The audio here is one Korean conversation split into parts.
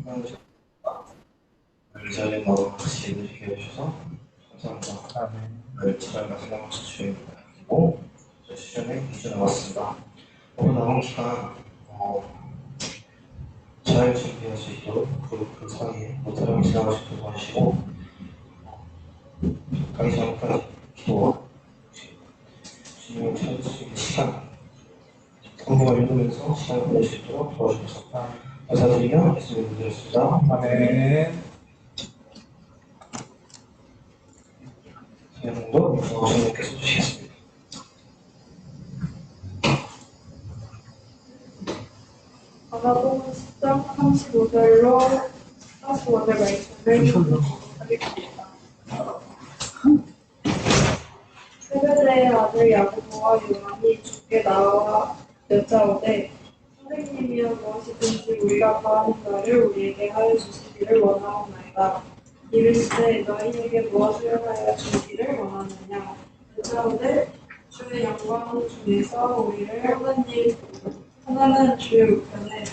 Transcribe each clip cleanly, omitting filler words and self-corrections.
이 자리에 같이 해주시게 해주셔서 감사합니다. 잘 마지막 주시고 시즌에 2주 남았습니다. 오늘 남은 기간 잘 준비할 수 있도록 그 사이에 촬영 지나가시길 바라시고 가기 전까지 기도와 주님을 찾으시는 시간 공부가 읽으면서 시간을 보낼 수 있도록 도와주셔서 감사드리며 말씀을 드렸습니다. 아멘. 정도 주님께서 주시겠습니다. 마가복음 10장 35절로 45절 말씀을 읽어드리겠습니다. 세베대의 아들 야고보와 요한이 주께 나와 여짜오되 선생님이여 무엇이든지 우리가 구하는 바를 우리에게 하여 주시기를 원하옵나이다. 이르시되 너희에게 무엇을 하여 주기를 원하느냐. 여짜오되 주의 영광 중에서 우리를 하나는 주의 우편에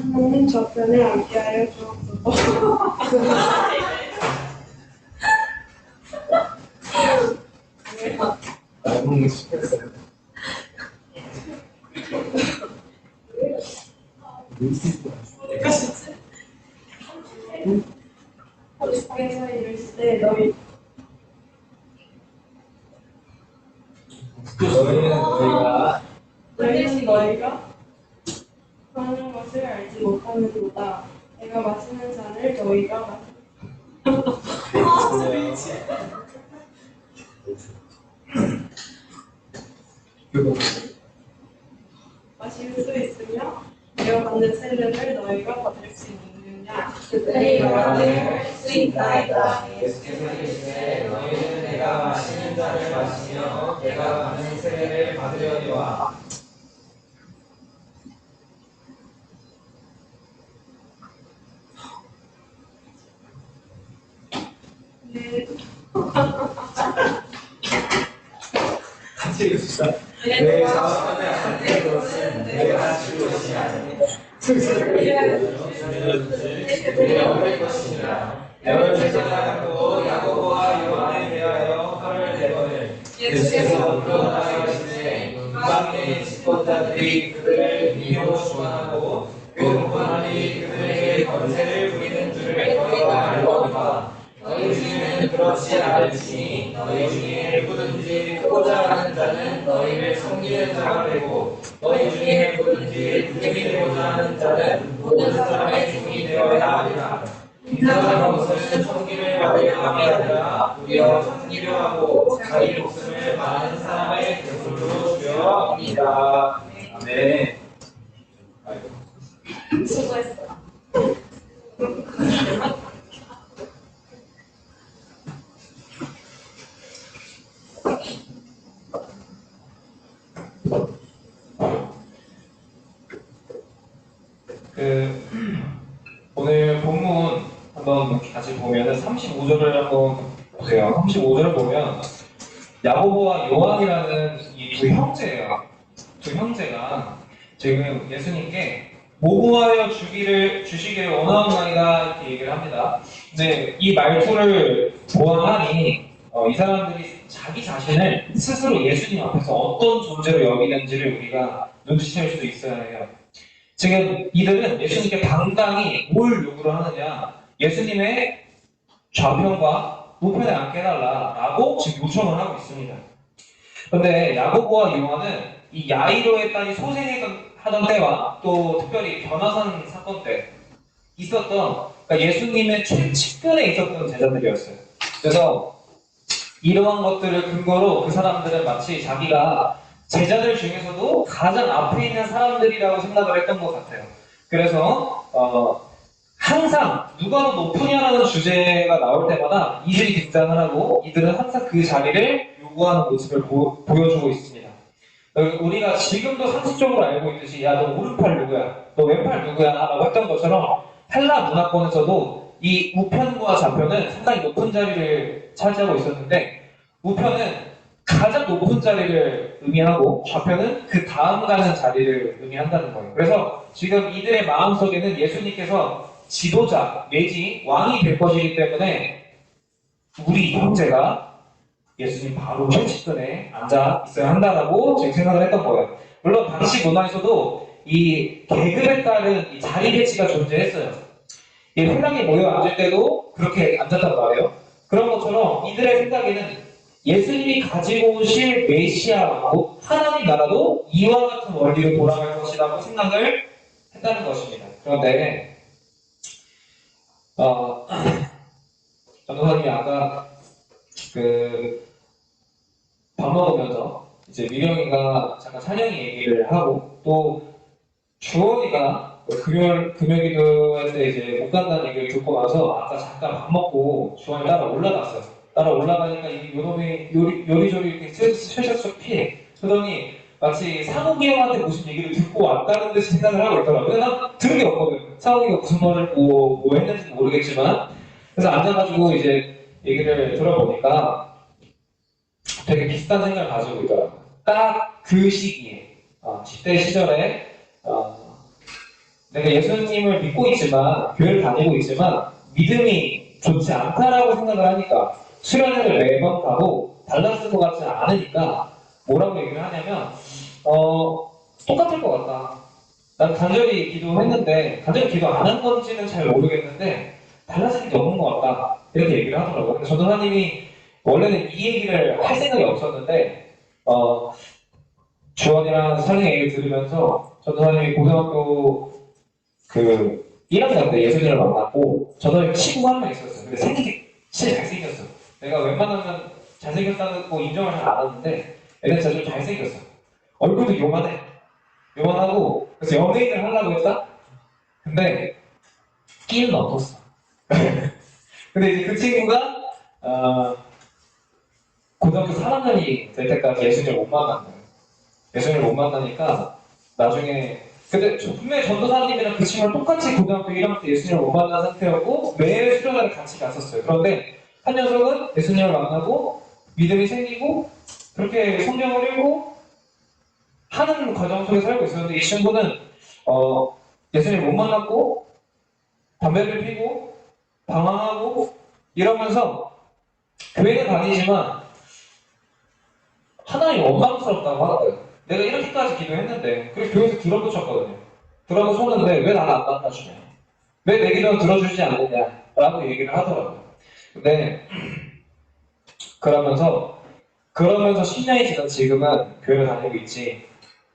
하나님 저편에 함께하여 주옵소서. 너무 스트레스. 주께서 이르시되 너희는 너희가 하는 것을 알지 못하는도다. 내가 마시는 잔을 너희가 마실 수 있으며 내가 받는 세례를 너희가 받을 수 있느냐. 그들이 말하되 수 있나이다. 예수께서 이르시되 너희는 내가 마시는 잔을 마시며 내가 받는 세례를 받으려니와. 네. 같이 읽읍시다. 내 자원에 안될 것은 내가 줄 것이 아닙니다. 그들이 얻을 것이니라. 여러 제자들도 야고보와 요한에 대하여 화를 내거늘 예수께서 불러나가시되 음방의 집권자들이 그들을 미워 주관하고 그 공권하니 그들에게 권세를 부리는 줄을 너희가 알거니와. 너희 중에는 그렇지 않을지니 너희 중에 누구든지 크고자 하는 자는 너희를 섬기는 자가 되고 너희 중에 누구든지 부중이 되고자 하는 자는 모든 사람의 종이 되어야 하리라. 인자가 것은 섬김을 받으려 함이 아니라 도리어 섬기려 하고 자기 목숨을 많은 사람의 대속으로 주려 합니다. 아멘. 수고했어. 오늘 본문 한번 같이 보면은 35절을 한번 보세요. 35절을 보면 야고보와 요한이라는 이 두 형제예요. 두 형제가 지금 예수님께 모구하여 주시기를 원하옵나이다 이렇게 얘기를 합니다. 근데 이 말투를 보아하니 이 사람들이 자기 자신을 스스로 예수님 앞에서 어떤 존재로 여기는지를 우리가 눈치챌 수도 있어야 해요. 지금 이들은 예수님께 당당히 뭘 요구를 하느냐, 예수님의 좌편과 우편에 앉게 해달라라고 지금 요청을 하고 있습니다. 그런데 야고보와 요한은 이 야이로의 딸이 소생하던 때와 또 특별히 변화산 사건 때 있었던, 그러니까 예수님의 최측근에 있었던 제자들이었어요. 그래서 이러한 것들을 근거로 그 사람들은 마치 자기가 제자들 중에서도 가장 앞에 있는 사람들이라고 생각을 했던 것 같아요. 그래서 항상 누가 더 높으냐라는 주제가 나올 때마다 이들이 등장을 하고 이들은 항상 그 자리를 요구하는 모습을 보여주고 있습니다. 우리가 지금도 상식적으로 알고 있듯이 야 너 오른팔 누구야? 너 왼팔 누구야? 라고 했던 것처럼 헬라 문화권에서도 이 우편과 좌편은 상당히 높은 자리를 차지하고 있었는데 우편은 가장 높은 자리를 의미하고 좌편은 그 다음 가는 자리를 의미한다는 거예요. 그래서 지금 이들의 마음속에는 예수님께서 지도자 내지 왕이 될 것이기 때문에 우리 형제가 예수님 바로 최측근에 앉아 있어야 한다라고 지금 생각을 했던 거예요. 물론 당시 문화에서도 이 계급에 따른 이 자리 배치가 존재했어요. 이 회당에 모여 앉을 때도 그렇게 앉았단 말이에요. 그런 것처럼 이들의 생각에는 예수님이 가지고 오실 메시아라고 하나님 나라도 이와 같은 원리로 돌아갈 것이라고 생각을 했다는 것입니다. 그런데 전도사님이 아까 밥 먹으면서 이제 미령이가 잠깐 찬영이 얘기를 하고 또 주원이가 금요기도 때 이제 못 간다는 얘기를 듣고 나서 아까 잠깐 밥 먹고 주원이 따라 올라갔어요. 따라 올라가니까 이 요놈이 요리조리 이렇게 쇠셔서 피해. 그러더니 마치 상욱이 형한테 무슨 얘기를 듣고 왔다는 듯이 생각을 하고 있더라고요. 근데 난 들은 게 없거든. 상욱이가 무슨 말을 뭐 했는지는 모르겠지만 그래서 앉아가지고 이제 얘기를 들어보니까 되게 비슷한 생각을 가지고 있더라고요. 딱 그 시기에 10대 시절에 내가 예수님을 믿고 있지만 교회를 다니고 있지만 믿음이 좋지 않다라고 생각을 하니까 수련회를 매번 가고 달라지는 것 같지 않으니까 뭐라고 얘기를 하냐면 똑같을 것 같다. 난 간절히 기도했는데 간절히 기도 안 한 건지는 잘 모르겠는데 달라지는 게 없는 것 같다. 이렇게 얘기를 하더라고요. 근데 전도사님이 원래는 이 얘기를 할 생각이 없었는데 주원이랑 사ling 얘기를 들으면서 전도사님이 고등학교 1학년 때 예수님을 만났고 전도사님 친구가 한 명 있었어요. 근데 생기게 진짜 잘생겼어. 내가 웬만하면 잘생겼다고 인정을 잘 안 하는데 애는 진짜 좀 잘생겼어. 얼굴도 요만해. 요만하고 그래서 연예인을 하려고 했다? 근데 끼는 없었어. 근데 이제 그 친구가 고등학교 3학년이 될 때까지 예수님을 못 만난 거예요. 예수님을 못 만나니까 나중에 근데 분명히 전도사님이랑 그 친구랑 똑같이 고등학교 1학년 때 예수님을 못 만난 상태였고 매일 수련회를 같이 갔었어요. 그런데 한 녀석은 예수님을 만나고 믿음이 생기고 그렇게 성경을 읽고 하는 과정 속에 살고 있었는데 이 친구는 예수님을 못 만났고 담배를 피고 방황하고 이러면서 교회는 다니지만 하나님 원망스럽다고 하더라고요. 내가 이렇게까지 기도했는데 그래서 교회에서 드럼도 쳤는데 왜 나를 안 만나주냐, 왜 내 기도는 들어주지 않느냐 라고 얘기를 하더라고요. 근데 그러면서 10년이 지난 지금은 교회를 다니고 있지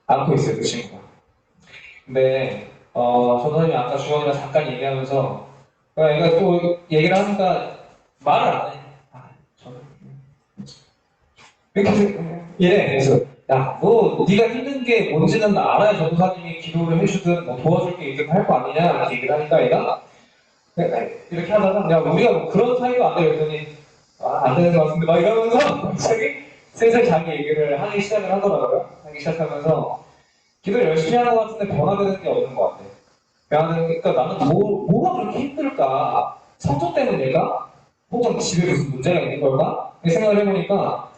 않고 있어요, 그 친구가. 근데 전도사님이 아까 주원이랑 잠깐 얘기하면서 얘가 또 얘기를 하니까 말을 안 해. 이렇게 이래. 그래서 야, 너 네가 힘든 게 뭔지는 알아야 전도사님이 기도를 해주든 뭐 도와줄 게 있든 할 거 아니냐 이렇게 얘기를 하니까 얘가 이렇게 하다가 야 우리가 뭐 그런 사이가 안 돼. 그랬더니 안 되는 것 같은데 막 이러면서 갑자기 슬슬 자기 얘기를 하기 시작을 하더라고요. 하기 시작하면서 기도를 열심히 하는 것 같은데 변화되는 게 없는 것 같아. 그러니까 나는 뭐가 그렇게 힘들까? 성적 때문일까? 혹은 집에 무슨 문제가 있는 걸까? 이 생각을 해보니까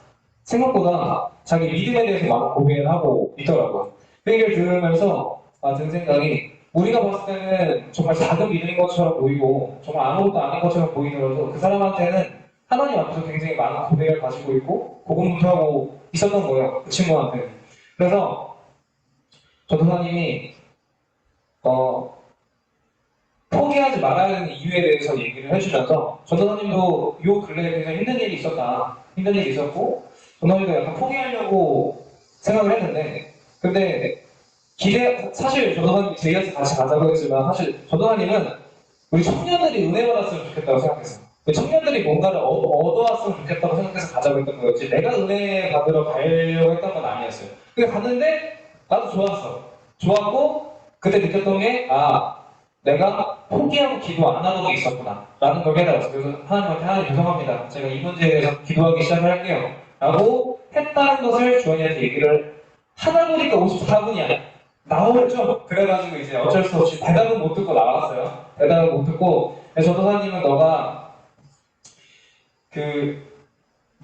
생각보다 자기 믿음에 대해서 많은 고민을 하고 있더라고요. 그 얘기를 들으면서 든 생각이 우리가 봤을 때는 정말 작은 믿음인 것처럼 보이고 정말 아무것도 아닌 것처럼 보이더라도 그 사람한테는 하나님 앞에서 굉장히 많은 고백을 가지고 있고 고군분투하고 있었던 거예요. 그 친구한테. 그래서 전도사님이 포기하지 말아야 되는 이유에 대해서 얘기를 해주면서 전도사님도 요 근래에 굉장히 힘든 일이 있었고 전도사님도 약간 포기하려고 생각을 했는데 근데 사실 전도사님이 제이한테 같이 가자고 했지만 사실 전도사님은 우리 청년들이 은혜 받았으면 좋겠다고 생각했어요. 청년들이 뭔가를 얻어왔으면 좋겠다고 생각해서 가자고 했던 거였지 내가 은혜 받으러 가려고 했던 건 아니었어요. 근데 갔는데 나도 좋았고 그때 느꼈던 게 내가 포기하고 기도 안 하는 게 있었구나 라는 걸 깨달았어요. 그래서 하나님 죄송합니다. 제가 이 문제에 대해서 기도하기 시작을 할게요 라고 했다는 것을 주원이한테 얘기를 하다 보니까 54분이야. 나오죠. 그래가지고 이제 어쩔 수 없이 대답은 못 듣고 나왔어요. 대답을 못 듣고 전도사님은 너가 그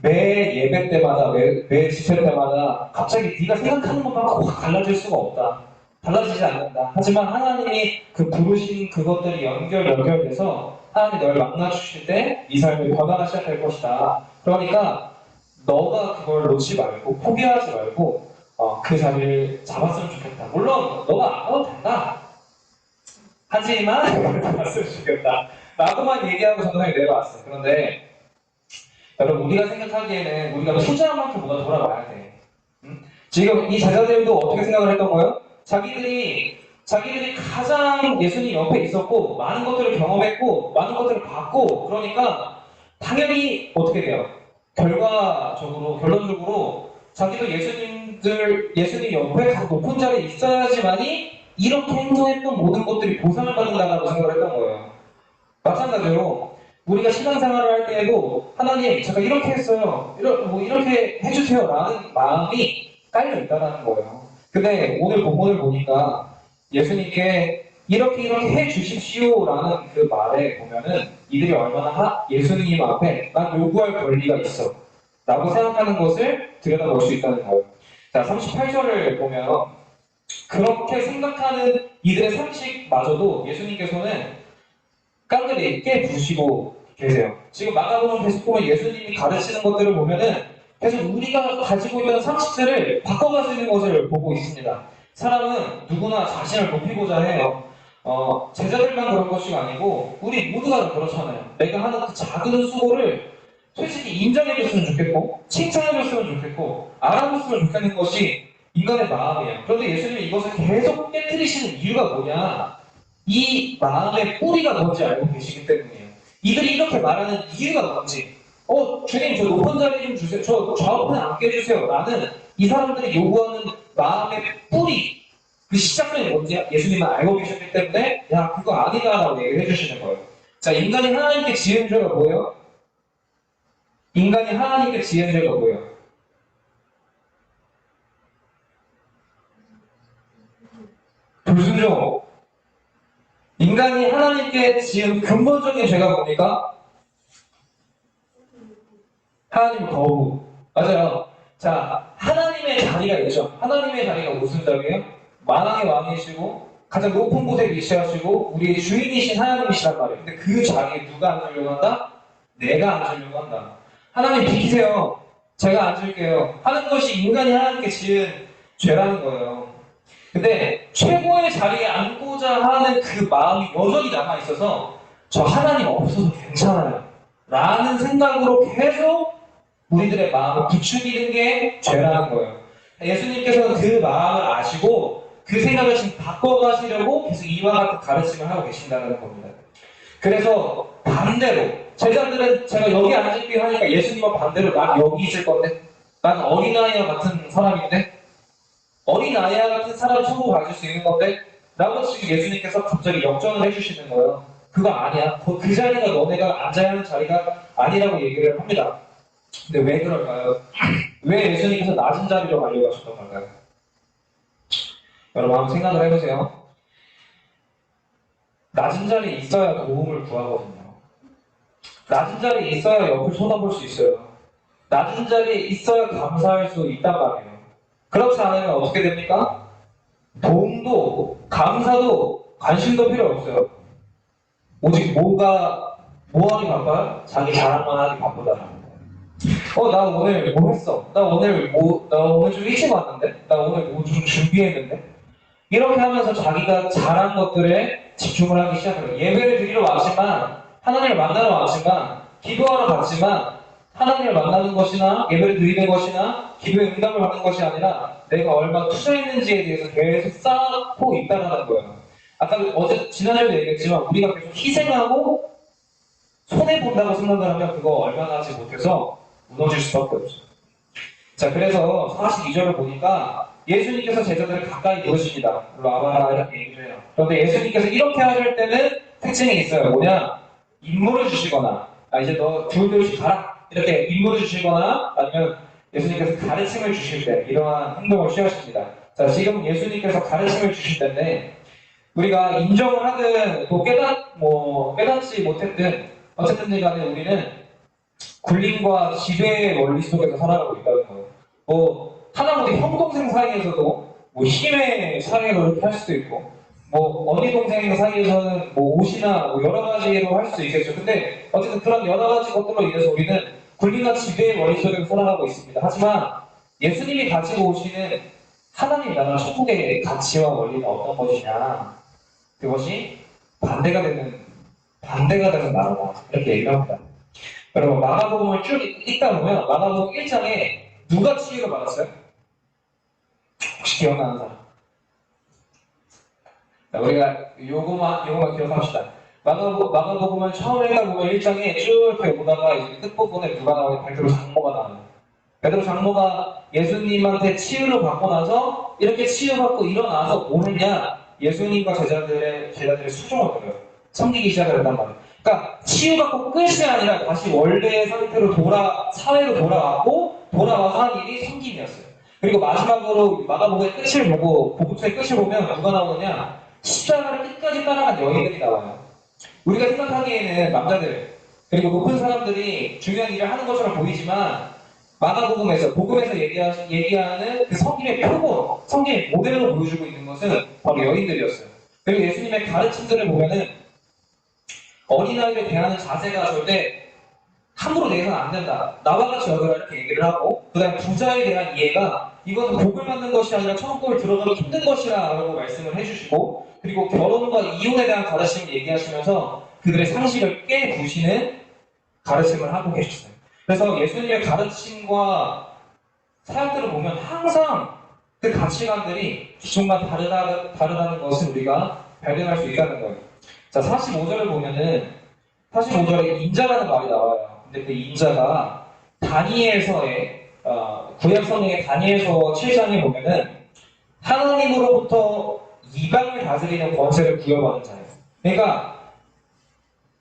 매 예배 때마다 매 집회 때마다 갑자기 네가 생각하는 것만 확 달라질 수가 없다. 달라지지 않는다. 하지만 하나님이 그 부르신 그것들이 연결돼서 하나님이 널 만나주실 때 네 삶이 변화가 시작될 것이다. 그러니까 너가 그걸 놓지 말고 포기하지 말고 그 자리를 잡았으면 좋겠다. 물론 너가 안 가도 된다. 하지만 잡았으면 좋겠다. 라고만 얘기하고 전도사님이 내려왔어요. 그런데 여러분 우리가 생각하기에는 우리가 투자한 만큼 뭐가 돌아와야 돼. 지금 이 제자들도 어떻게 생각을 했던 거예요? 자기들이 가장 예수님 옆에 있었고 많은 것들을 경험했고 많은 것들을 봤고 그러니까 당연히 어떻게 돼요? 결론적으로 자기도 예수님 옆에 가장 높은 자리에 있어야지만이 이렇게 행동했던 모든 것들이 보상을 받는다고 생각을 했던 거예요. 마찬가지로 우리가 신앙생활을 할 때에도 하나님 제가 이렇게 했어요. 이렇게 해주세요 라는 마음이 깔려 있다는 거예요. 근데 오늘 본문을 보니까 예수님께 이렇게 해주십시오 라는 그 말에 보면은 이들이 얼마나 예수님 앞에 난 요구할 권리가 있어 라고 생각하는 것을 들여다볼 수 있다는 거예요. 자, 38절을 보면 그렇게 생각하는 이들의 상식마저도 예수님께서는 깡그리 깨부시고 계세요. 지금 마가복음 계속 보면 예수님이 가르치는 것들을 보면은 계속 우리가 가지고 있는 상식들을 바꿔가시는 것을 보고 있습니다. 사람은 누구나 자신을 높이고자 해요. 제자들만 그런 것이 아니고 우리 모두가 그렇잖아요. 내가 하는 그 작은 수고를 솔직히 인정해줬으면 좋겠고 칭찬해줬으면 좋겠고 알아줬으면 좋겠는 것이 인간의 마음이에요. 그런데 예수님이 이것을 계속 깨뜨리시는 이유가 뭐냐? 이 마음의 뿌리가 뭔지 알고 계시기 때문이에요. 이들이 이렇게 말하는 이유가 뭔지 주님 저 높은 자리 좀 주세요. 저 앞에 앉게 해주세요. 라는 이 사람들이 요구하는 마음의 뿌리 그 시작점이 뭔지 예수님은 알고 계셨기 때문에 야 그거 아니다 라고 얘기를 해주시는 거예요. 자, 인간이 하나님께 지은 죄가 뭐예요? 인간이 하나님께 지은 죄가 뭐예요? 불순종. 인간이 하나님께 지은 근본적인 죄가 뭡니까? 하나님 거부. 맞아요. 자, 하나님의 자리가 있죠. 하나님의 자리가 무슨 자리예요? 만왕의 왕이시고 가장 높은 곳에 위치하시고 우리의 주인이신 하나님이시란 말이에요. 근데 그 자리에 누가 앉으려고 한다? 내가 앉으려고 한다. 하나님 비키세요. 제가 앉을게요. 하는 것이 인간이 하나님께 지은 죄라는 거예요. 근데 최고의 자리에 앉고자 하는 그 마음이 여전히 남아있어서 저 하나님 없어도 괜찮아요 라는 생각으로 계속 우리들의 마음을 부추기는 게 죄라는 거예요. 예수님께서는 그 마음을 아시고 그 생각을 지금 바꿔가시려고 계속 이와 같은 가르침을 하고 계신다는 겁니다. 그래서 반대로 제자들은 제가 여기 앉을게요 하니까 예수님은 반대로 난 여기 있을 건데 난 어린아이와 같은 사람인데 어린아이와 같은 사람 천국 가질 수 있는 건데 라고 지금 예수님께서 갑자기 역전을 해주시는 거예요. 그거 아니야. 그 자리가 너네가 앉아야 하는 자리가 아니라고 얘기를 합니다. 근데 왜 그럴까요? 왜 예수님께서 낮은 자리로 알려가셨던 걸까요? 여러분 한번 생각을 해보세요. 낮은 자리에 있어야 도움을 구하거든요. 낮은 자리에 있어야 옆을 쳐다볼 수 있어요. 낮은 자리에 있어야 감사할 수 있단 말이에요. 그렇지 않으면 어떻게 됩니까? 도움도 감사도 관심도 필요 없어요. 오직 뭐하기 바빠요? 자기 자랑만 하기 바쁘다라는 거예요. 나 오늘 뭐 했어? 나 오늘 좀 일찍 왔는데? 나 오늘 뭐 좀 준비했는데? 이렇게 하면서 자기가 잘한 것들에 집중을 하기 시작해요. 예배를 드리러 왔지만 하나님을 만나러 왔지만 기도하러 갔지만 하나님을 만나는 것이나 예배를 드리는 것이나 기도의 응답을 받는 것이 아니라 내가 얼마나 투자했는지에 대해서 계속 쌓고 있다는 거예요. 아까 지난주에도 얘기했지만 우리가 계속 희생하고 손해본다고 생각을 하면 그거 얼마나 하지 못해서 무너질 수밖에 없어요. 자, 그래서 42절을 보니까 예수님께서 제자들을 가까이 부르십니다. 일로 와봐라 이렇게 얘기를 해요. 그런데 예수님께서 이렇게 하실 때는 특징이 있어요. 뭐냐? 임무를 주시거나 이제 너 둘둘씩 가라 이렇게 임무를 주시거나 아니면 예수님께서 가르침을 주실 때 이러한 행동을 취하십니다. 자, 지금 예수님께서 가르침을 주실 때인데 우리가 인정을 하든 또 깨닫지 못했든 어쨌든 간에 우리는 굴림과 지배의 원리 속에서 살아가고 있다는 거예요. 하다못해 형 동생 사이에서도 힘의 사이로 이렇게 할 수도 있고 언니 동생 사이에서는 옷이나 여러 가지로 할 수도 있겠죠. 근데 어쨌든 그런 여러 가지 것들로 인해서 우리는 굴림과 지배의 원리 속에서 살아가고 있습니다. 하지만 예수님이 가지고 오시는 하나님 나라 천국의 가치와 원리는 어떤 것이냐? 그것이 반대가 되는 나라다. 이렇게 얘기를 합니다. 여러분 마가복음을 쭉 읽다 보면 마가복음 1장에 누가 치유를 받았어요? 혹시 기억나는 사람? 자, 우리가 요거만 기억합시다. 마가복음을 처음에 읽다 보면 1장에 쭉 이렇게 보다가 이제 끝부분에 누가 나오냐? 베드로 장모가 나와요. 베드로 장모가 예수님한테 치유를 받고 나서 이렇게 치유받고 일어나서 뭐 했냐? 예수님과 제자들의 수종을 들어요. 섬기기 시작을 했단 말이에요. 그러니까 치유받고 끝이 아니라 다시 원래의 상태로 사회로 돌아왔고 돌아와서 한 일이 섬김이었어요. 그리고 마지막으로 마가복음의 끝을 보고 복음서의 끝을 보면 누가 나오느냐? 십자가를 끝까지 따라간 여인들이 나와요. 우리가 생각하기에는 남자들 그리고 높은 사람들이 중요한 일을 하는 것처럼 보이지만 복음에서 얘기하는 그 섬김의 표본, 섬김의 모델로 보여주고 있는 것은 바로 여인들이었어요. 그리고 예수님의 가르침들을 보면은 어린아이를 대하는 자세가 절대 함부로 내서는 안 된다. 나와 같이 여기라 이렇게 얘기를 하고, 그 다음에 부자에 대한 이해가 이것은 복을 받는 것이 아니라 천국을 들어가기 힘든 것이라고 말씀을 해주시고, 그리고 결혼과 이혼에 대한 가르침을 얘기하시면서 그들의 상식을 깨부시는 가르침을 하고 계셨어요. 그래서 예수님의 가르침과 사역들을 보면 항상 그 가치관들이 기존과 다르다는 것을 우리가 발견할 수 있다는 거예요. 자, 45절을 보면은 45절에 인자라는 말이 나와요. 근데 그 인자가 다니엘서의 구약 성경의 다니엘서 7장에 보면은 하나님으로부터 이방을 다스리는 권세를 부여받은 자예요. 그러니까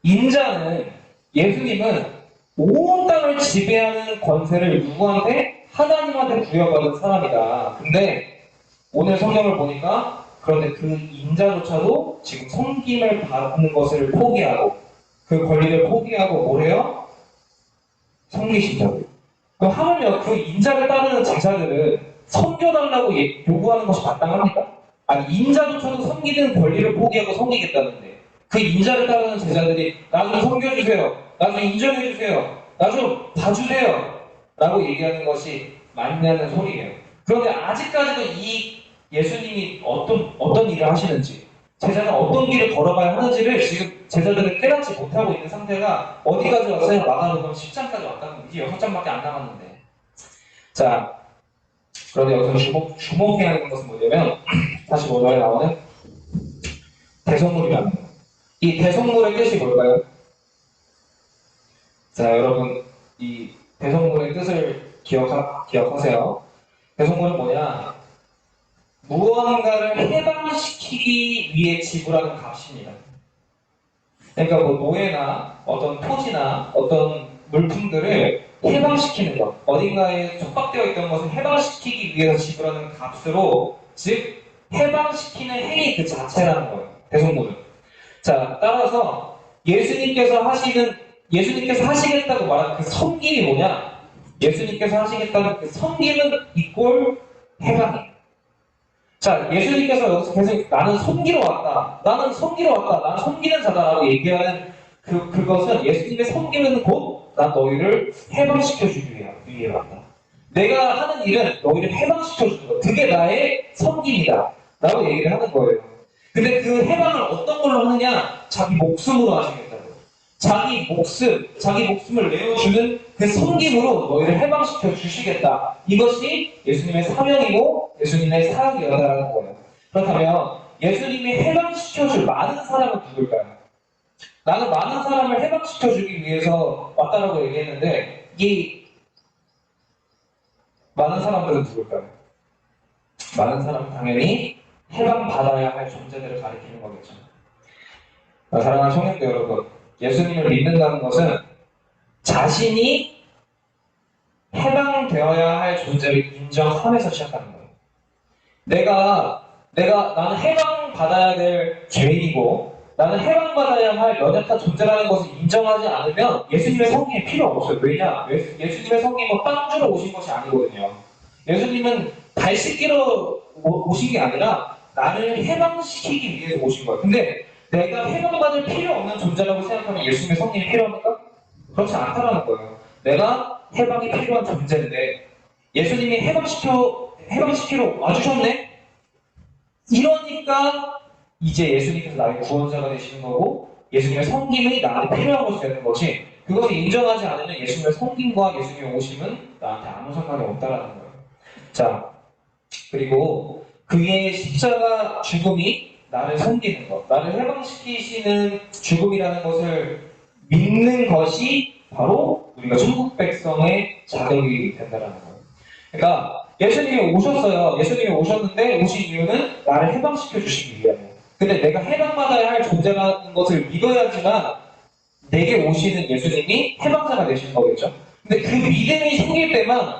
인자는 예수님은 온 땅을 지배하는 권세를 누구한테? 하나님한테 부여받은 사람이다. 근데 오늘 성경을 보니까 그런데 그 인자조차도 지금 섬김을 받는 것을 포기하고 그 권리를 포기하고 뭘 해요? 섬기신다고요. 그럼 하물며 그 인자를 따르는 제자들은 섬겨달라고 요구하는 것이 마땅합니까? 아니 인자조차도 섬기는 권리를 포기하고 섬기겠다는데 그 인자를 따르는 제자들이 나 좀 섬겨주세요. 나 좀 인정해주세요. 나 좀 봐주세요. 라고 얘기하는 것이 맞냐는 소리예요. 그런데 아직까지도 이 예수님이 어떤 일을 하시는지 제자는 어떤 길을 걸어가야 하는지를 지금 제자들은 깨닫지 못하고 있는 상태가 어디까지 왔어요? 마가복음 10장까지 왔다는 이제 6장밖에 안 남았는데 자 그런데 여기서 주목해야 하는 것은 뭐냐면 45절에 나오는 대성물이라는 거예요. 이 대성물의 뜻이 뭘까요? 자 여러분 이 대성물의 뜻을 기억하세요. 대성물은 뭐냐? 무언가를 해방시키기 위해 지불하는 값입니다. 그러니까 노예나 어떤 토지나 어떤 물품들을 해방시키는 것, 어딘가에 속박되어 있던 것을 해방시키기 위해서 지불하는 값으로, 즉 해방시키는 행위 그 자체라는 거예요. 대성물은. 자, 따라서 예수님께서 하시겠다고 말한 그 섬김이 뭐냐? 예수님께서 하시겠다는 그 섬김은 이꼴 해방이에요. 자, 예수님께서 여기서 계속 나는 섬기러 왔다. 나는 섬기는 자다라고 얘기하는 그것은 예수님의 섬김은 곧 난 너희를 해방시켜주기 위해 왔다. 내가 하는 일은 너희를 해방시켜주는 것. 그게 나의 섬김이다. 라고 얘기를 하는 거예요. 근데 그 해방을 어떤 걸로 하느냐? 자기 목숨으로 하시겠다고. 자기 목숨을 내어주는 그 섬김으로 너희를 해방시켜 주시겠다. 이것이 예수님의 사명이고 예수님의 사역이었다라는 거예요. 그렇다면 예수님이 해방시켜줄 많은 사람은 누굴까요? 나는 많은 사람을 해방시켜주기 위해서 왔다라고 얘기했는데 이 많은 사람들은 누굴까요? 많은 사람은 당연히 해방받아야 할 존재들을 가리키는 거겠죠. 사랑하는 청년들 여러분, 예수님을 믿는다는 것은 자신이 해방되어야 할 존재를 인정함에서 시작하는 거예요. 나는 해방받아야 될 죄인이고, 나는 해방받아야 할 연약한 존재라는 것을 인정하지 않으면 예수님의 성김이 필요 없어요. 왜냐? 예수님의 성김은 빵 주러 오신 것이 아니거든요. 예수님은 발 씻기러 오신 게 아니라 나를 해방시키기 위해서 오신 거예요. 근데 내가 해방받을 필요 없는 존재라고 생각하면 예수님의 성김이 필요합니까? 그렇지 않다라는 거예요. 내가 해방이 필요한 존재인데 예수님이 해방시키러 와주셨네? 이러니까 이제 예수님께서 나의 구원자가 되시는 거고 예수님의 성김이 나한테 필요한 것이 되는 것이, 그것을 인정하지 않으면 예수님의 성김과 예수님의 오심은 나한테 아무 상관이 없다라는 거예요. 자, 그리고 그의 십자가 죽음이 나를 섬기는 것, 나를 해방시키시는 죽음이라는 것을 믿는 것이 바로 우리가 천국 백성의 자격이 된다는 거예요. 그러니까 예수님이 오셨어요. 예수님이 오셨는데 오신 이유는 나를 해방시켜 주시기 위함이에요. 근데 내가 해방받아야 할 존재라는 것을 믿어야지만 내게 오시는 예수님이 해방자가 되시는 거겠죠. 근데 그 믿음이 생길 때만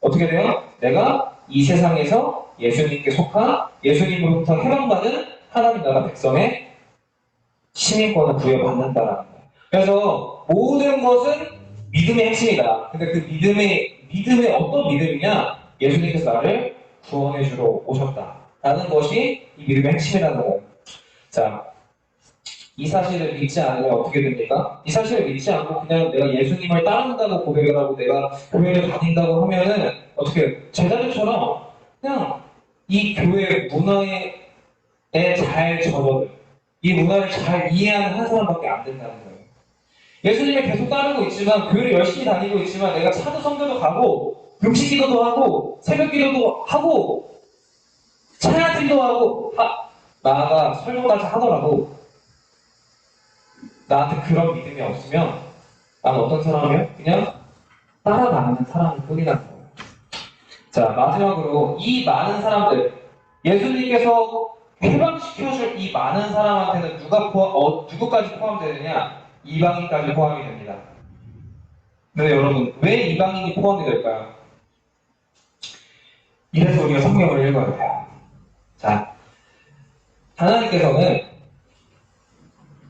어떻게 돼요? 내가 이 세상에서 예수님께 속한, 예수님으로부터 해방받은 하나님 나라 백성의 시민권을 부여받는다라는 거예요. 그래서 모든 것은 믿음의 핵심이다. 근데 그 믿음의 어떤 믿음이냐? 예수님께서 나를 구원해 주러 오셨다라는 것이 이 믿음의 핵심이라는 거예요. 자, 이 사실을 믿지 않으면 어떻게 됩니까? 이 사실을 믿지 않고 그냥 내가 예수님을 따른다고 고백을 하고 내가 교회를 다닌다고 하면은 어떻게 제자들처럼 그냥 이 교회 문화에 잘 접어들, 이 문화를 잘 이해하는 한 사람밖에 안 된다는 거예요. 예수님을 계속 따르고 있지만, 교회를 열심히 다니고 있지만, 내가 차도 성교도 가고 금식 기도도 하고 새벽 기도도 하고 찬양팀도 하고 나아가 설교까지 하더라도 나한테 그런 믿음이 없으면 나는 어떤 사람이에요? 그냥 따라다니는 사람일 뿐이라는 거예요. 자, 마지막으로 이 많은 사람들, 예수님께서 해방시켜줄 이 많은 사람한테는 누구까지 포함되느냐? 이방인까지 포함이 됩니다. 근데 여러분, 왜 이방인이 포함이 될까요? 이래서 우리가 성경을 읽어야 돼요. 자, 하나님께서는,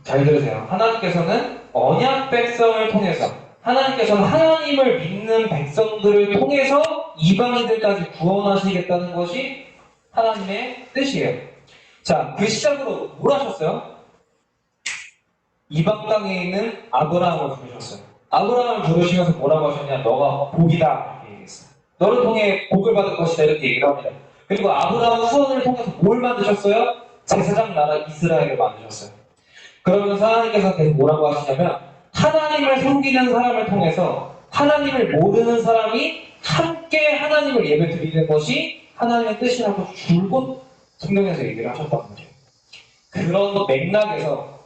잘 들으세요. 하나님께서는 언약 백성을 통해서, 하나님께서는 하나님을 믿는 백성들을 통해서 이방인들까지 구원하시겠다는 것이 하나님의 뜻이에요. 자, 그 시작으로 뭘 하셨어요? 이방 땅에 있는 아브라함을 부르셨어요. 아브라함을 부르시면서 뭐라고 하셨냐? 너가 복이다. 이렇게 얘기했어요. 너를 통해 복을 받을 것이다. 이렇게 얘기를 합니다. 그리고 아브라함 후손을 통해서 뭘 만드셨어요? 제사장 나라 이스라엘을 만드셨어요. 그러면서 하나님께서 계속 뭐라고 하시냐면 하나님을 섬기는 사람을 통해서 하나님을 모르는 사람이 함께 하나님을 예배 드리는 것이 하나님의 뜻이라고 줄곧 성경에서 얘기를 하셨단 말이에요. 그런 맥락에서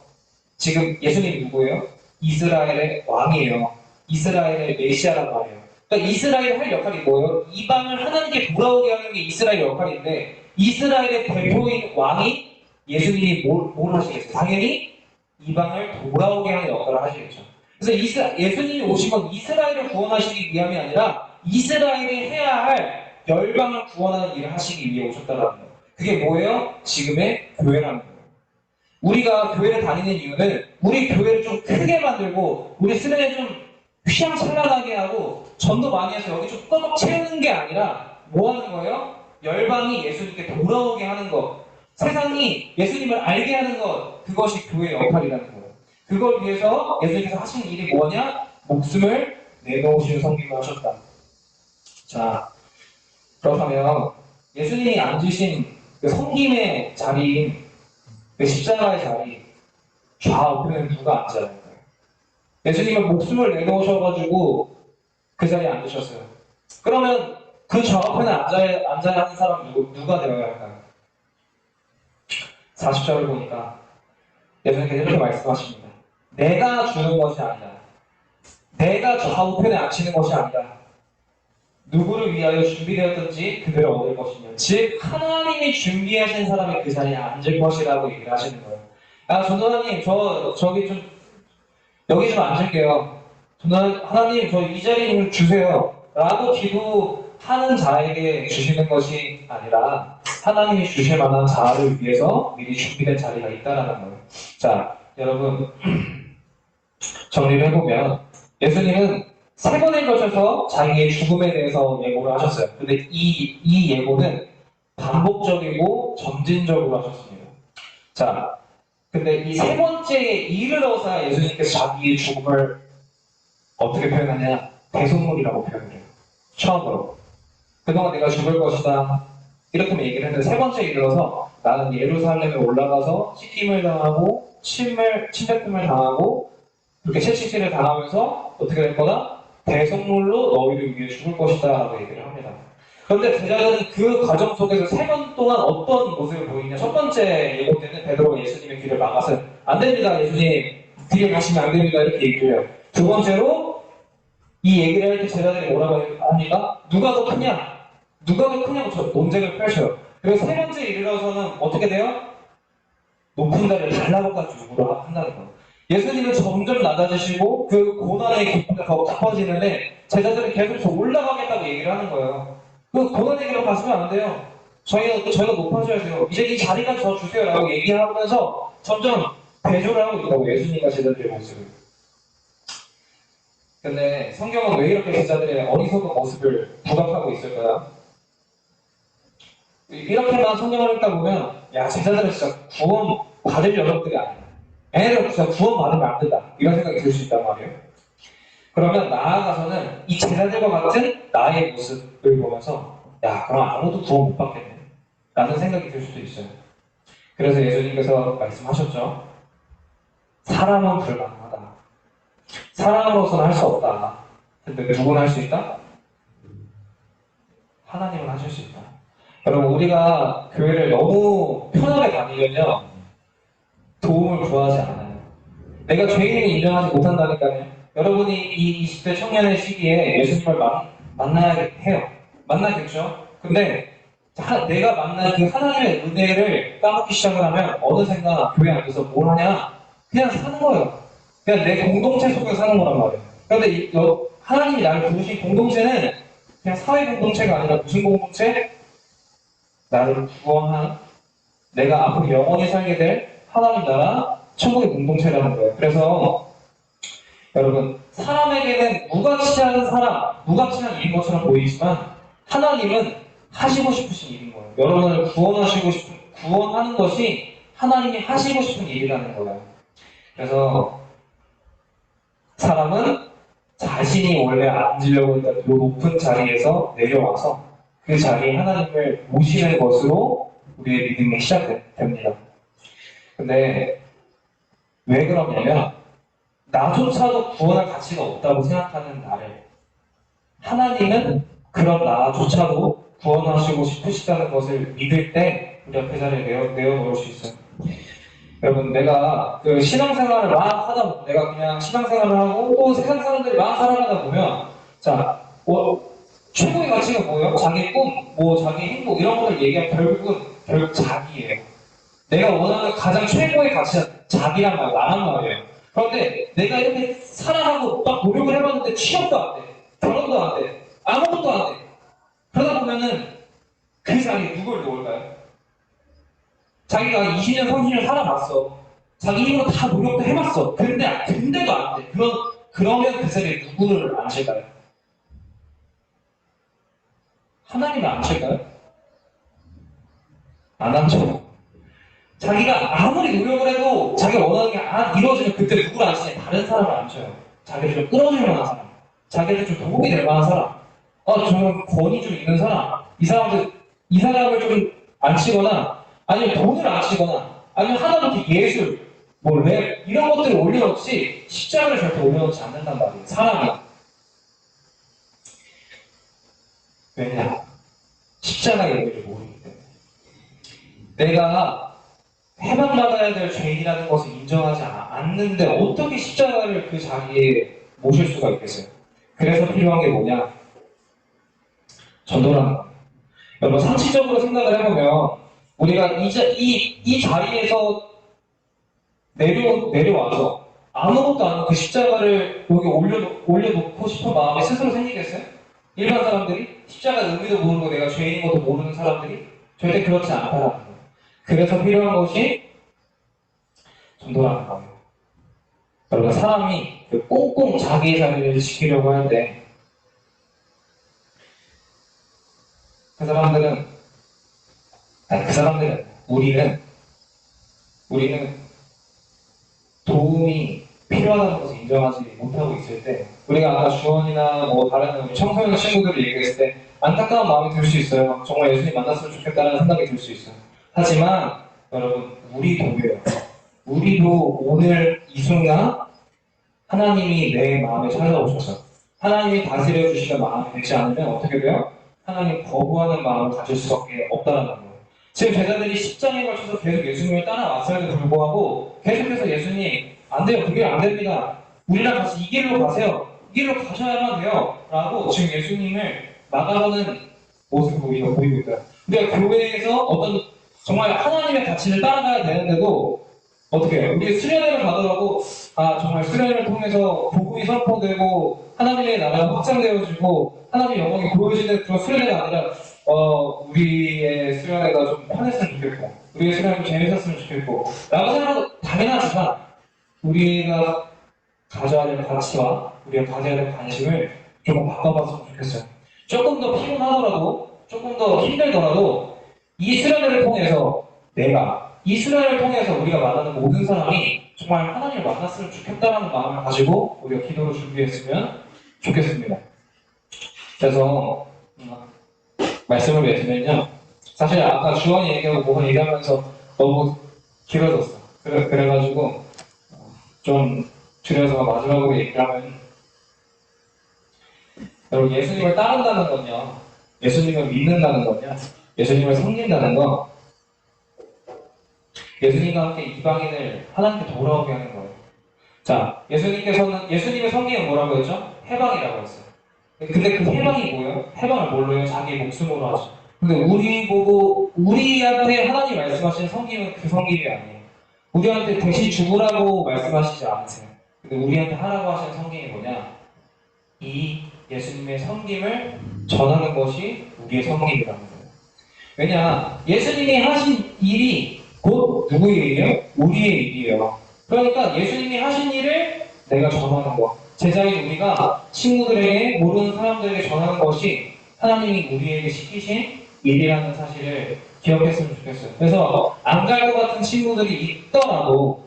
지금 예수님이 누구예요? 이스라엘의 왕이에요. 이스라엘의 메시아란 말이에요. 그러니까 이스라엘이 할 역할이 뭐예요? 이방을 하나님께 돌아오게 하는 게 이스라엘의 역할인데 이스라엘의 대표인 왕이 예수님이 뭘 하시겠어요? 당연히 이방을 돌아오게 하는 역할을 하시겠죠. 그래서 예수님이 오신 건 이스라엘을 구원하시기 위함이 아니라 이스라엘이 해야 할 열방을 구원하는 일을 하시기 위해 오셨다는 거예요. 그게 뭐예요? 지금의 교회라는 거예요. 우리가 교회를 다니는 이유는 우리 교회를 좀 크게 만들고 우리 쓰레기 좀 휘황찬란하게 하고 전도 많이 해서 여기 좀 꽉 채우는 게 아니라 뭐 하는 거예요? 열방이 예수님께 돌아오게 하는 것, 세상이 예수님을 알게 하는 것, 그것이 교회의 역할이라는 거예요. 그걸 위해서 예수님께서 하신 일이 뭐냐? 목숨을 내놓으시는 성김을 하셨다. 자, 그렇다면 예수님이 앉으신 그 성김의 자리인 그 십자가의 자리 좌우편에 누가 앉아야 할까요? 예수님은 목숨을 내놓으셔가지고 그 자리에 앉으셨어요. 그러면 그 좌우편에 앉아야 하는 사람 누가 되어야 할까요? 40절을 보니까 예수님께서 이렇게 말씀하십니다. 내가 주는 것이 아니다. 내가 좌우편에 앉히는 것이 아니다. 누구를 위하여 준비되었든지 그들을 얻을 것이며 즉 하나님이 준비하신 사람이 그 자리에 앉을 것이라고 얘기를 하시는 거예요. 전도사님 저기 좀 여기 좀 앉을게요. 하나님 저 이 자리 좀 주세요. 라고 기도하는 자에게 주시는 것이 아니라 하나님이 주실 만한 자를 위해서 미리 준비된 자리가 있다라는 거예요. 자, 여러분 정리를 해보면 예수님은 3번에 걸쳐서 자기의 죽음에 대해서 예고를 하셨어요. 근데 이 예고는 반복적이고 점진적으로 하셨습니다. 자, 근데 이 3번째에 이르러서 예수님께서 자기의 죽음을 어떻게 표현하냐? 대속물이라고 표현해요. 처음으로. 그동안 내가 죽을 것이다. 이렇게 얘기를 했는데 3번째에 이르러서 나는 예루살렘에 올라가서 씻김을 당하고 침뱉음을 당하고 그렇게 채찍질을 당하면서 어떻게 될 거다? 대속물로 너희를 위해 죽을 것이다 라고 얘기를 합니다. 그런데 제자들은 그 과정 속에서 3번 동안 어떤 모습을 보이냐? 첫 번째 예고 때는 베드로가 예수님의 길을 막아서 안 됩니다 예수님 뒤에 가시면 안 됩니다 이렇게 얘기를 해요. 두 번째로 이 얘기를 할 때 제자들이 뭐라고 합니까? 누가 더 크냐? 누가 더 크냐고 저 논쟁을 펼쳐요. 그리고 3번째 이르러서는 어떻게 돼요? 높은 자리를 달라고까지 요구를 한다는 거예요. 예수님은 점점 낮아지시고 그 고난의 깊이가 더 깊어지는데 제자들은 계속 더 올라가겠다고 얘기를 하는 거예요. 그 고난의 길로 가시면 안 돼요. 저희가 높아져야 돼요. 이제 이 자리가 저 주세요라고 얘기하면서 점점 대조를 하고 있다고 예수님과 제자들의 모습을. 근데 성경은 왜 이렇게 제자들의 어리석은 모습을 부각하고 있을까요? 이렇게만 성경을 읽다 보면 야 제자들은 진짜 구원 받을 녀석들이 아니야. 애들 진짜 구원 받으면 안 된다. 이런 생각이 들 수 있단 말이에요. 그러면 나아가서는 이 제자들과 같은 나의 모습을 보면서 야 그럼 아무도 구원 못 받겠네 라는 생각이 들 수도 있어요. 그래서 예수님께서 말씀하셨죠. 사람은 불가능하다. 사람으로서는 할 수 없다. 근데 누구는 할 수 있다? 하나님은 하실 수 있다. 여러분 우리가 교회를 너무 편하게 다니면요 도움을 구하지 않아요. 내가 죄인을 인정하지 못한다니까요. 여러분이 이 20대 청년의 시기에 예수님을 만나야 해요. 만나겠죠? 근데 내가 만난 그 하나님의 은혜를 까먹기 시작을 하면 어느샌가 교회 안에서 뭘 하냐? 그냥 사는 거예요. 그냥 내 공동체 속에 사는 거란 말이에요. 그런데 하나님이 나를 부르신 공동체는 그냥 사회 공동체가 아니라 무슨 공동체? 나를 구원한 내가 앞으로 영원히 살게 될 하나님 나라 천국의 공동체라는 거예요. 그래서 여러분 사람에게는 무가치한 사람, 무가치한 일인 것처럼 보이지만 하나님은 하시고 싶으신 일인 거예요. 여러분을 구원하는 것이 하나님이 하시고 싶은 일이라는 거예요. 그래서 사람은 자신이 원래 앉으려고 했던 그 높은 자리에서 내려와서 그 자리에 하나님을 모시는 것으로 우리의 믿음이 시작됩니다. 근데 왜 그러냐면 나조차도 구원할 가치가 없다고 생각하는 나를 하나님은 그런 나조차도 구원하시고 싶으시다는 것을 믿을 때 우리 앞에 자리에 내어놓을 수 있어요. 여러분 내가 그 신앙생활을 막 하다 보면 내가 그냥 신앙생활을 하고 또 세상 사람들이 막 살아가다 보면 자 최고의 가치가 뭐예요? 자기 꿈, 자기 행복 이런 거를 얘기하면 결국 자기예요. 내가 원하는 가장 최고의 가치는 자기란 말, 나란 말이에요. 그런데 내가 이렇게 살아가고 막 노력을 해봤는데 취업도 안 돼, 결혼도 안 돼, 아무것도 안 돼. 그러다 보면은 그 자리에 누굴 놓을까요? 자기가 20년, 30년 살아봤어. 자기 힘으로 다 노력도 해봤어. 근데도 안 돼. 그러면 그 자리에 누구를 앉힐까요? 하나님을 앉힐까요? 안 앉혀요. 자기가 아무리 노력을 해도 자기가 원하는 게 안 이루어지면 그때 누구를 앉히냐? 다른 사람을 앉혀요. 자기를 좀 끌어줄 만한 사람. 자기한테 좀 도움이 될 만한 사람. 좀 권위 좀 있는 사람. 이 사람을 좀 앉히거나 아니면 돈을 앉히거나 아니면 하다못해 예술, 랩 이런 것들을 올려놓지 십자가를 절대 올려놓지 않는단 말이에요. 사람이. 왜냐? 십자가의 의미를 모르기 때문에. 내가 해방받아야 될 죄인이라는 것을 인정하지 않는데 어떻게 십자가를 그 자리에 모실 수가 있겠어요? 그래서 필요한 게 뭐냐? 전도라는 거예요. 여러분 상식적으로 생각을 해보면 우리가 이 자리에서 내려와서 아무것도 안 하고 그 십자가를 여기 올려놓고 싶은 마음이 스스로 생기겠어요? 일반 사람들이 십자가 의미도 모르고 내가 죄인인 것도 모르는 사람들이 절대 그렇지 않다라는 거예요. 그래서 필요한 것이 전도라는 거예요. 여러분, 사람이 그 꽁꽁 자기의 자리를 지키려고 할 때 그 사람들은 우리는 도움이 필요하다는 것을 인정하지 못하고 있을 때, 우리가 아까 주원이나 뭐 다른 청소년 친구들을 얘기했을 때 안타까운 마음이 들 수 있어요. 정말 예수님 만났으면 좋겠다는 생각이 들 수 있어요. 하지만 여러분, 우리도요. 우리도 오늘 이 순간 하나님이 내 마음에 찾아오셔서 하나님이 다스려 주시는 마음이 되지 않으면 어떻게 돼요? 하나님 거부하는 마음을 가질 수밖에 없다는 거예요. 지금 제자들이 10장에 걸쳐서 계속 예수님을 따라왔음에도 불구하고 계속해서 예수님 안 돼요. 그게 안 됩니다. 우리랑 같이 이 길로 가세요. 이 길로 가셔야만 돼요. 라고 지금 예수님을 막아가는 모습을 우리가 보이고 있다. 우리가 교회에서 어떤 정말 하나님의 가치를 따라가야 되는데도 어떻게 해요? 우리 수련회를 가더라도 정말 수련회를 통해서 복음이 선포되고 하나님의 나라가 확장되어지고 하나님의 영광이 보여지는 그런 수련회가 아니라 우리의 수련회가 좀 편했으면 좋겠고 우리의 수련회가 좀 재밌었으면 좋겠고 라고 생각하고 당연하지만 우리가 가져야 될 가치와 우리가 가져야 될 관심을 조금 바꿔봤으면 좋겠어요. 조금 더 피곤하더라도 조금 더 힘들더라도 이 수련회를 통해서 이 수련회를 통해서 우리가 만나는 모든 사람이 정말 하나님을 만났으면 좋겠다는 마음을 가지고 우리가 기도를 준비했으면 좋겠습니다. 그래서 말씀을 맺으면요. 사실 아까 주원이 얘기하고 뭐가 얘기하면서 너무 길어졌어. 그래가지고 좀 줄여서 마지막으로 얘기하면 여러분, 예수님을 따른다는 건요. 예수님을 믿는다는 건요. 예수님을 섬긴다는 건 예수님과 함께 이방인을 하나님께 돌아오게 하는 거예요. 자, 예수님의 성경은 뭐라고 했죠? 해방이라고 했어요. 근데 그 해방이 뭐예요? 해방을 뭘로 해요? 자기 목숨으로 하죠. 근데 우리한테 하나님 말씀하신 성경은 그 성경이 아니에요. 우리한테 대신 죽으라고 말씀하시지 않으세요. 근데 우리한테 하라고 하시는 성경이 뭐냐? 이 예수님의 섬김을 전하는 것이 우리의 섬김이라는 거예요. 왜냐? 예수님이 하신 일이 곧 누구의 일이에요? 우리의 일이에요. 그러니까 예수님이 하신 일을 내가 전하는 것. 제자인 우리가 친구들에게, 모르는 사람들에게 전하는 것이 하나님이 우리에게 시키신 일이라는 사실을 기억했으면 좋겠어요. 그래서 안 갈 것 같은 친구들이 있더라도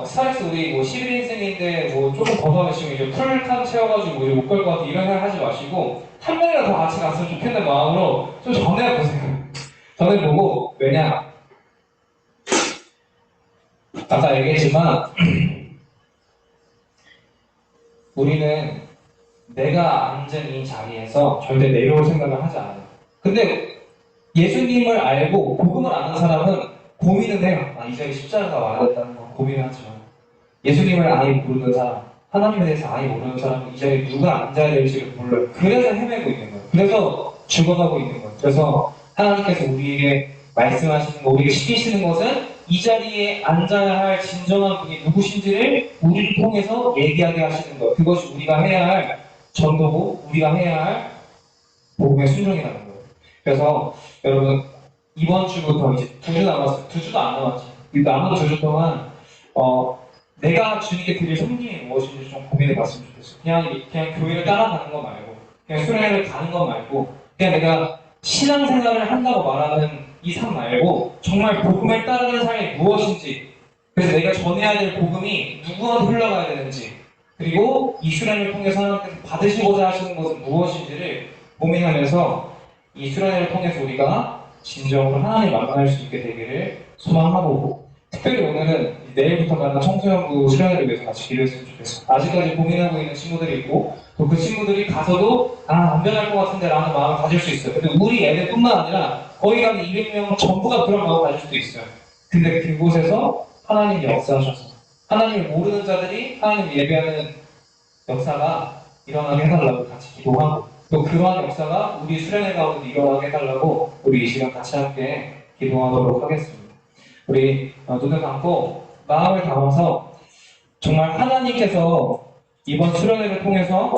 스타렉스 우리 11인생인데 조금 더 가시면 이제 풀칸 채워가지고 이제 못 갈 것 같아 이런 생각 하지 마시고 한 명이라도 더 같이 갔으면 좋겠는 마음으로 좀 전해보세요. 전해보고, 왜냐? 아까 얘기했지만 우리는 내가 앉은 이 자리에서 절대 내려올 생각을 하지 않아요. 근데 예수님을 알고 복음을 아는 사람은 고민은 해요. 이 자리에 십자가가 와야 된다는 거 고민을 하지만 예수님을 아예 모르는 사람, 하나님에 대해서 아예 모르는 사람은 이 자리에 누가 앉아야 될지를 몰라요. 그래서 헤매고 있는 거예요. 그래서 죽어가고 있는 거예요. 그래서 하나님께서 우리에게 말씀하시는 거, 우리에게 시키시는 것은 이 자리에 앉아야 할 진정한 분이 누구신지를 우리를 통해서 얘기하게 하시는 것. 그것이 우리가 해야 할 전도고 우리가 해야 할 복음의 순종이라는 거예요. 그래서 여러분, 이번 주부터 이제 2주 남았어요. 2주도 안 남았지. 이 남은 2주 동안 내가 주님께 드릴 섬김이 무엇인지 좀 고민해 봤으면 좋겠어요. 그냥 교회를 따라가는 거 말고, 그냥 수련회를 가는 거 말고, 그냥 내가 신앙생활을 한다고 말하는 이 삶 말고 정말 복음을 따르는 삶이 무엇인지, 그래서 내가 전해야 될 복음이 누구한테 흘러가야 되는지, 그리고 이 수련회를 통해서 하나님께서 받으시고자 하시는 것은 무엇인지를 고민하면서 이 수련회를 통해서 우리가 진정으로 하나님 만날 수 있게 되기를 소망하고, 특별히 오늘은 내일부터 가는 청소년부 수련회를 위해서 같이 기도했으면 좋겠어요. 아직까지 고민하고 있는 친구들이 있고 또 그 친구들이 가서도 안 변할 것 같은데 라는 마음을 가질 수 있어요. 근데 우리 애들뿐만 아니라 거기 가는 200명 전부가 그런 마음을 가질 수도 있어요. 근데 그곳에서 하나님이 역사하셔서 하나님을 모르는 자들이 하나님을 예배하는 역사가 일어나게 해달라고 같이 기도하고, 또 그러한 역사가 우리 수련회 가운데 일어나게 해달라고 우리 이 시간 같이 함께 기도하도록 하겠습니다. 우리 눈을 감고 마음을 담아서 정말 하나님께서 이번 수련회를 통해서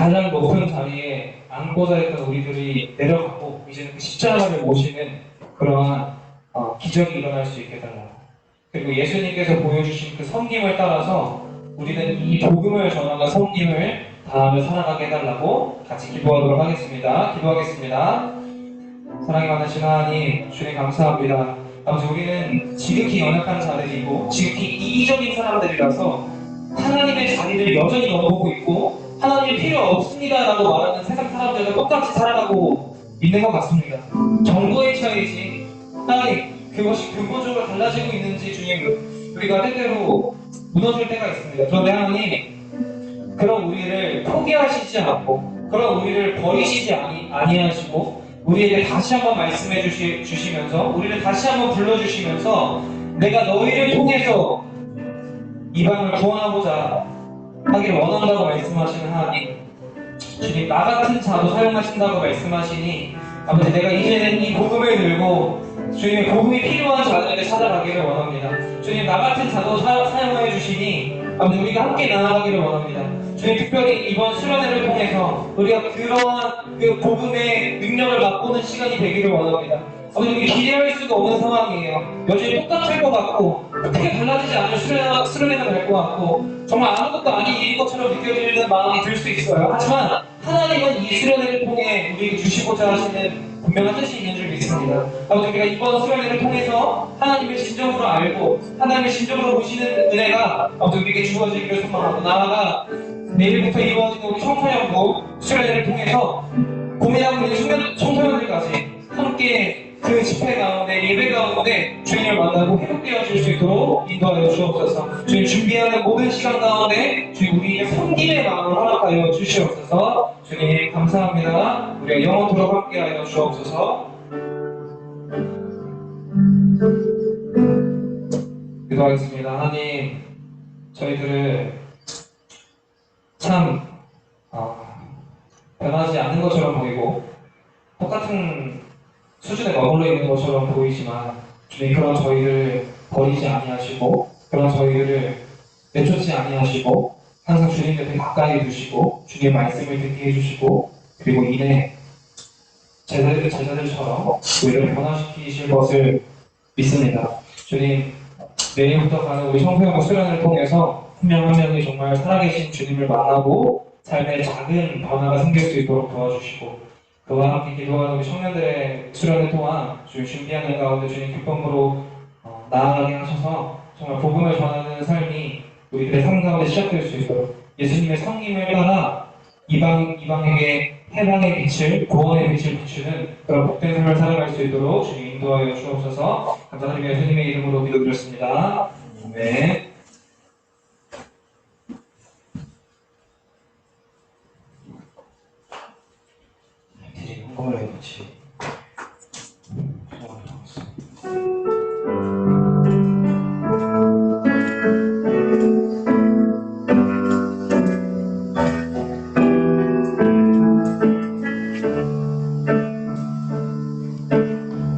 가장 높은 자리에 앉고자 했던 우리들이 내려가고 이제는 그 십자가를 모시는 그러한 기적이 일어날 수 있게 해달라고. 그리고 예수님께서 보여주신 그 섬김을 따라서 우리는 이 복음을 전하는 섬김을 다음에 살아가게 해달라고 같이 기도하도록 하겠습니다. 기도하겠습니다. 사랑이 많으신 하나님, 주님 감사합니다. 아버지, 우리는 지극히 연약한 자들이고 지극히 이기적인 사람들이라서 하나님의 자리를 여전히 넘보고 있고 하나님 필요 없습니다라고 말하는 세상 사람들과 똑같이 살아가고 있는 것 같습니다. 정도의 차이지 하나님, 그것이 근본적으로 달라지고 있는지 주님, 우리가 때때로 무너질 때가 있습니다. 그런데 하나님, 그런 우리를 포기하시지 않고 그런 우리를 버리시지 아니하시고 우리에게 다시 한번 말씀해 주시면서 우리를 다시 한번 불러주시면서 내가 너희를 통해서 이방을 구원하고자 하기를 원한다고 말씀하시는 하나님, 주님, 나 같은 자도 사용하신다고 말씀하시니 아버지, 내가 이제는 이 복음을 들고 주님의 복음이 필요한 자들에게 찾아가기를 원합니다. 주님, 나 같은 자도 사용해 주시니 아버지, 우리가 함께 나아가기를 원합니다. 주님, 특별히 이번 수련회를 통해서 우리가 그러한 그 복음의 능력을 맛보는 시간이 되기를 원합니다. 아버지, 우리 기대할 수가 없는 상황이에요. 여전히 똑같을 것 같고 크게 달라지지 않을 수련회가 될 것 같고 정말 아무것도 아닌 일인 것처럼 느껴지는 마음이 들 수 있어요. 하지만 하나님은 이 수련회를 통해 우리에게 주시고자 하시는 분명한 뜻이 있는 줄 믿습니다. 아버지, 우리가 이번 수련회를 통해서 하나님을 진정으로 알고 하나님을 진정으로 보시는 은혜가 아버지 우리에게 주어지기를 소망하고, 나아가 내일부터 이루어지는 우리 청소년부 수련회를 통해서 고민하고 있는 청소년들까지 함께 그 집회 가운데, 예배 가운데 주님을 만나고 회복되어질 수 있도록 인도하여 주옵소서. 주님, 준비하는 모든 시간 가운데 주님, 우리에게 섬김의 마음을 허락하여 주시옵소서. 주님 감사합니다. 우리가 영원토록 함께하여 주옵소서. 기도하겠습니다. 하나님, 저희들을 참 변하지 않는 것처럼 보이고 똑같은 수준에 머물러 있는 것처럼 보이지만 주님, 그런 저희를 버리지 아니하시고 그런 저희를 내쫓지 아니하시고 항상 주님 곁에 가까이 두시고 주님의 말씀을 듣게 해주시고 그리고 이내 제자들처럼 우리를 변화시키실 것을 믿습니다. 주님, 내일부터 가는 우리 청소년부 수련을 통해서 한 명 한 명이 정말 살아계신 주님을 만나고 삶의 작은 변화가 생길 수 있도록 도와주시고, 그와 함께 기도하는 우리 청년들의 수련을 통한 주님 준비하는 가운데 주님 기쁨으로 나아가게 하셔서 정말 복음을 전하는 삶이 우리들의 삶 가운데 시작될 수 있도록 예수님의 성김을 따라 이방에게 해방의 빛을, 구원의 빛을 비추는 그런 복된 삶을 살아갈 수 있도록 주님 인도하여 주옵소서. 감사드리며 예수님의 이름으로 기도드렸습니다. 아멘. 헌금을 해놓지.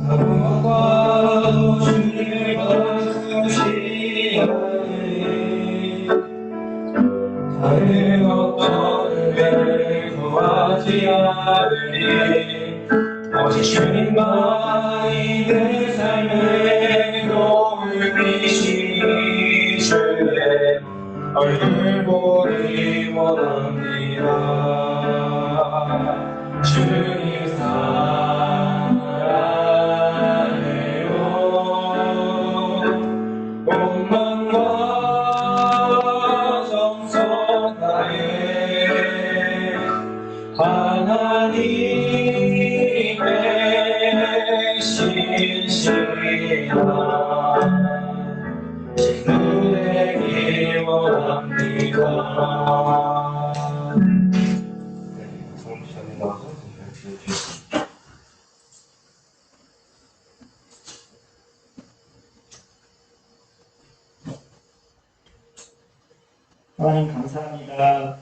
아무것도 주님을 벗으시니 다른 어떤 은혜를 구하지 않으니 오직 주님만이 내 삶의 도움이시니 주의 얼굴 보기 원합니다. 주님 사랑해요. 온 마음과 정성 다해 하나님의 신실한 누리기 원합니다. 성부 시간에 나와서 주시옵소서. 하나님 감사합니다.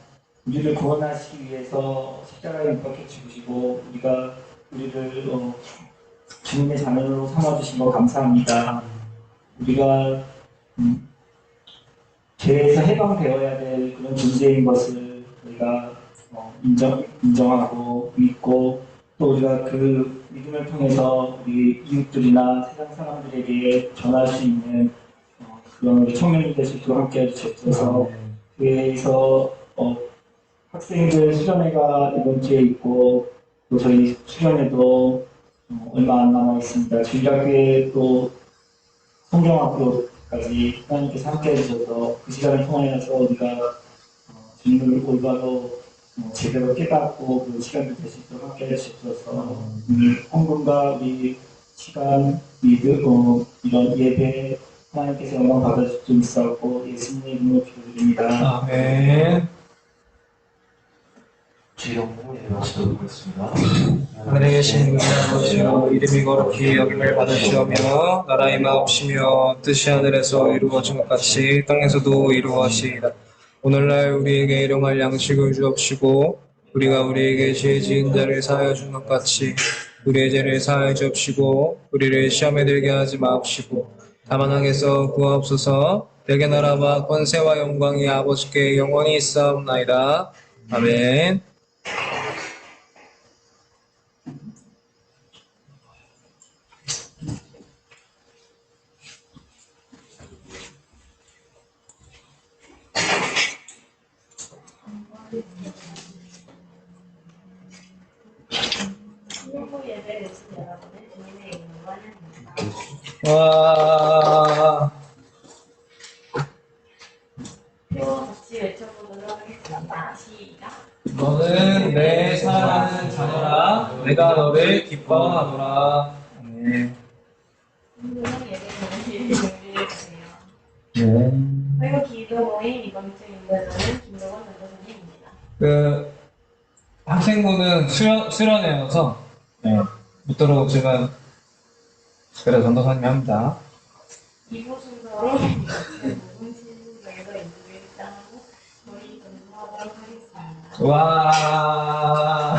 우리를 구원하시기 위해서 십자가에 못 박혀 죽으시고 우리를 주님의 자녀로 삼아주신 거 감사합니다. 우리가 죄에서 해방되어야 될 그런 존재인 것을 우리가 인정하고 믿고 또 우리가 그 믿음을 통해서 우리 이웃들이나 세상 사람들에게 전할 수 있는 그런 우리 청년이 될 수 있도록 함께 해주셔서 교회에서 학생들 수련회가 이번 주에 있고 또 저희 수련회도 얼마 안 남아 있습니다. 저희 학교에 또 성경학교까지 하나님께서 함께 해주셔서 그 시간을 통해서 우리가 주님을 올바로 제대로 깨닫고 그 시간을 될 수 있도록 함께 해주셔서 오늘 헌금과 우리 시간, 믿음, 이런 예배 하나님께서 영광 받아주시고 예수님의 이름으로 기도드립니다. 아멘. 주일용으로 예배하시도록 하겠습니다. 하늘에 계신 우리 아버지여 이름이 거룩히 여김을 받으시오며 나라의 마옵시며 뜻이 하늘에서 이루어진 것 같이 땅에서도 이루어지이다. 오늘날 우리에게 일용할 양식을 주옵시고 우리가 우리에게 죄 지은 자를 사하여 준 것 같이 우리의 죄를 사하여 주옵시고 우리를 시험에 들게 하지 마옵시고 다만 악에서 구하옵소서. 내게 나라와 권세와 영광이 아버지께 영원히 있사옵나이다. 아멘. 신부 예배를 드신 여러분은 주님의 이름으로 환영합니다. 와. 표어 같이 외쳐보도록 하겠습니다. 시작. 너는 내 사랑하는 자녀라. 내가 너를 기뻐하노라. 아멘. 신부는 예배를 준비해주세요. 그리고 기도 모임 이번 주 인도자는 김동원 전도사님입니다. 학생부는 수련회여서 묻도록 지금 그래 전도사님이 합니다. 2부 순서로 5분 정도 인터뷰를 시작하고 저희 전도하도록 하겠습니다. 와.